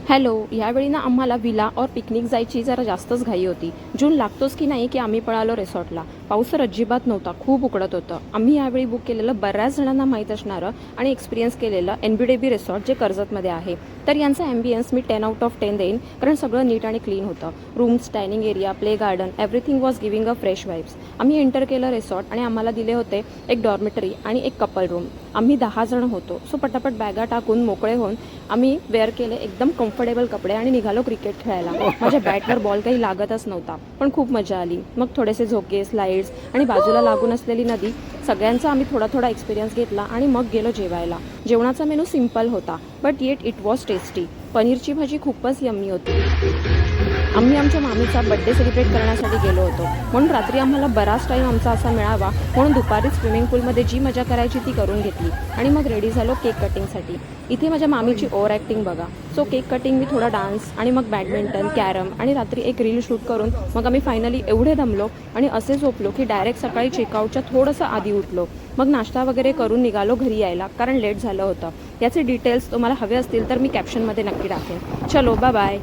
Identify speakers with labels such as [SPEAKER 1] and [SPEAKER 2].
[SPEAKER 1] Hello. यावेळी ना आम्हाला विला और पिकनिक जायची जरा जास्तच घाई होती. जून लागतोच की नाही की आम्ही पळालो रिसॉर्टला. पाऊस तर अजिबात नव्हता, खूप उकडत होतं. आम्ही यावेळी बुक केलेलं बऱ्याच जणांना माहीत असणारं आणि एक्सपिरियन्स केलेलं NBDB रिसॉर्ट जे कर्जतमध्ये आहे. तर यांचा ॲम्बियन्स मी 10 आउट ऑफ 10 देईन, कारण सगळं नीट आणि क्लीन होतं. Rooms, dining area, play garden, everything was giving a fresh vibes. आम्ही एंटर केलं रिसॉर्ट आणि आम्हाला दिले होते एक डॉर्मेटरी आणि एक कपल रूम. आम्ही 10 जण होतो, सो पटापट बॅगा टाकून मोकळे होऊन आम्ही वेअर केले एकदम कम्फर्टेबल कपडे आणि निघालो क्रिकेट खेळायला. माझ्या बॅटवर बॉल काही लागतच नव्हता, पण खूप मजा आली. मग थोडेसे झोके, स्लाइड्स आणि बाजूला लागून असलेली नदी, सगळ्यांचा आम्ही थोडा थोडा एक्सपिरियन्स घेतला आणि मग गेलो जेवायला. जेवणाचा मेनू सिम्पल होता, but eight it was tasty. पनीरची भाजी खूपच यम्मी होती. आम्ही आमच्या मामीचा बड्डे सेलिब्रेट करण्यासाठी गेलो होतो, म्हणून रात्री आम्हाला बराच टाईम आमचा असा मिळावा, म्हणून दुपारी स्विमिंग पूलमध्ये जी मजा करायची ती करून घेतली आणि मग रेडी झालो केक कटिंगसाठी. इथे माझ्या मामीची ओव्हर ॲक्टिंग बघा. सो केक कटिंग, मी थोडा डान्स आणि मग बॅडमिंटन, कॅरम आणि रात्री एक रील शूट करून मग आम्ही फायनली एवढे दमलो आणि असे झोपलो की डायरेक्ट सकाळी चेकआउटच्या थोडंसं आधी उठलो. मग नाश्ता वगैरे करून निघालो घरी यायला, कारण लेट झालं होतं. याचे डिटेल्स तुम्हाला हवे असतील तर मी कॅप्शनमध्ये नक्की टाकेन. चलो, बाय बाय.